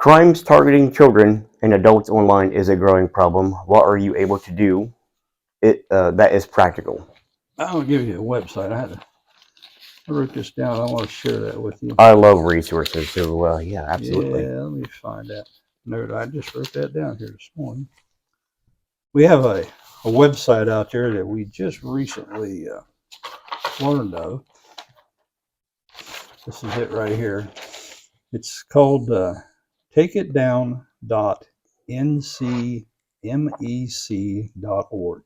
Crimes targeting children and adults online is a growing problem. What are you able to do that is practical? I'll give you a website. I wrote this down. I want to share that with you. I love resources, so yeah, absolutely. Yeah, let me find that note. I just wrote that down here this morning. We have a website out there that we just recently learned of. This is it right here. It's called takeitdown.ncmec.org.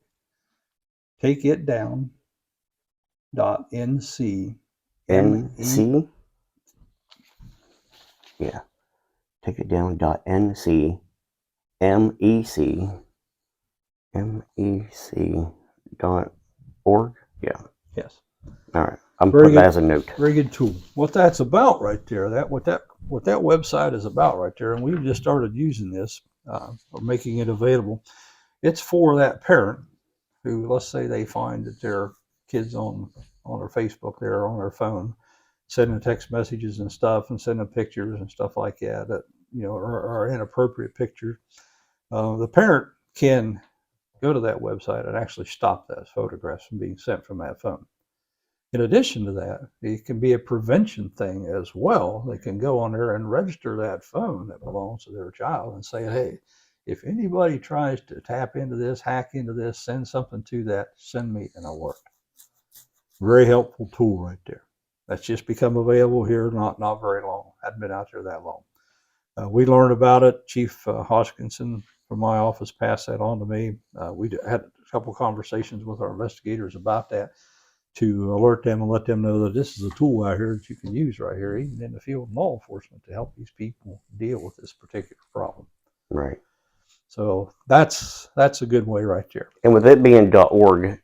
Takeitdown.ncmec. NC? Yeah. Take it down. .nc. MEC.org. Yeah. Yes. All right. I'm Very putting good. that as a note. Very good tool. What that's about right there, what that website is about right there, and we've just started using this or making it available. It's for that parent who, let's say, they find that their kids on their Facebook there, on their phone, sending text messages and stuff, and sending pictures and stuff like that are inappropriate pictures. The parent can go to that website and actually stop those photographs from being sent from that phone. In addition to that, it can be a prevention thing as well. They can go on there and register that phone that belongs to their child and say, hey, if anybody tries to tap into this, hack into this, send something to that, send me an alert. Very helpful tool right there. That's just become available here not very long. Hadn't been out there that long. We learned about it. Chief Hodgkinson from my office passed that on to me. We had a couple conversations with our investigators about that, to alert them and let them know that this is a tool out here that you can use right here, even in the field of law enforcement, to help these people deal with this particular problem. Right. So that's a good way right there. And with it being .org,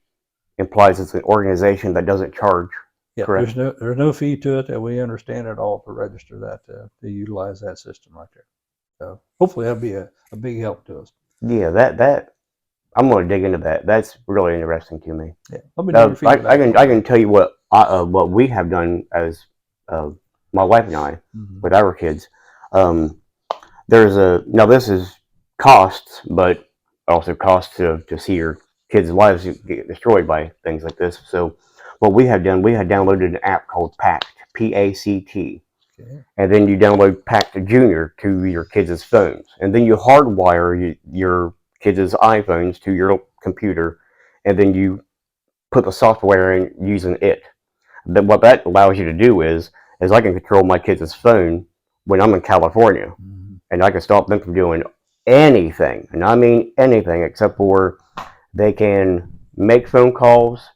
implies it's an organization that doesn't charge. Yeah, correct? There's no fee to it, and we understand at all to register that to utilize that system right there. So hopefully that'll be a big help to us. Yeah, that I'm going to dig into that. That's really interesting to me. Yeah, let me know your feedback. I can tell you what we have done as my wife and I with our kids. Now this is costs, but also costs to see your kids' lives get destroyed by things like this. So what we had done, we had downloaded an app called PACT, PACT. Okay. And then you download PACT Junior to your kids' phones, and then you hardwire your kids' iPhones to your computer, and then you put the software in using it. Then what that allows you to do is I can control my kids' phone when I'm in California, and I can stop them from doing anything, and I mean anything, except for they can make phone calls,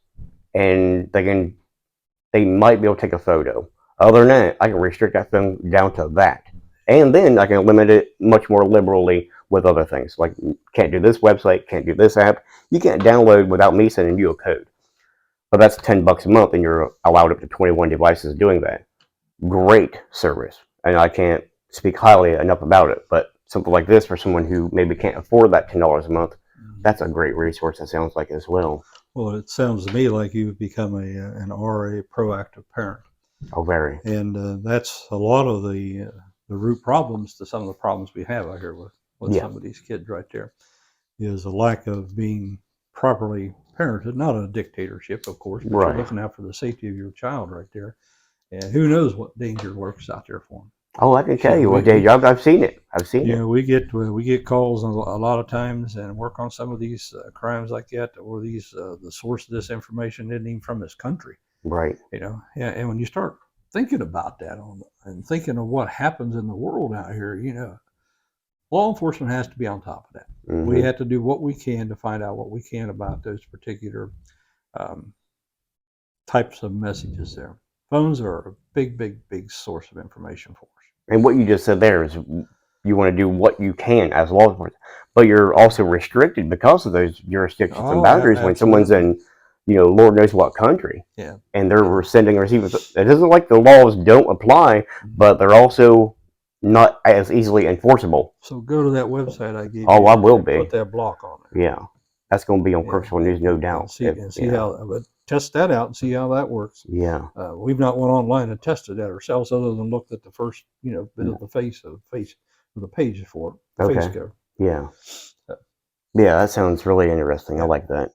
and they might be able to take a photo. Other than that, I can restrict that phone down to that. And then I can limit it much more liberally with other things. Like, can't do this website, can't do this app. You can't download without me sending you a code. But that's $10 a month, and you're allowed up to 21 devices doing that. Great service. And I can't speak highly enough about it. But something like this, for someone who maybe can't afford that $10 a month, that's a great resource, it sounds like, as well. Well, it sounds to me like you've become an RA proactive parent. Oh, very. And that's a lot of the root problems to some of the problems we have out here with some of these kids right there, is a lack of being properly parented. Not a dictatorship, of course, but you're looking out for the safety of your child right there. And who knows what danger lurks out there for them. Oh, I can tell you what danger. I've seen it. Yeah, we get calls a lot of times and work on some of these crimes like that, or these the source of this information isn't even from this country. Right. And when you start thinking about that and thinking of what happens in the world out here, law enforcement has to be on top of that. We have to do what we can to find out what we can about those particular types of messages there. Phones are a big source of information for us. And what you just said there is you want to do what you can as law enforcement, but you're also restricted because of those jurisdictions and boundaries when someone's in, Lord knows what country. Yeah. And they're sending and receiving. It isn't like the laws don't apply, but they're also not as easily enforceable. So go to that website I gave you. Oh, I will be. Put that block on it. Yeah. That's going to be on Crooksville News, no doubt. See how, test that out and see how that works. Yeah. We've not went online and tested that ourselves, other than looked at the first, bit of the face of the page for it, the face Okay. cover. Yeah. Uh, Yeah, that sounds really interesting. I Yeah. like that.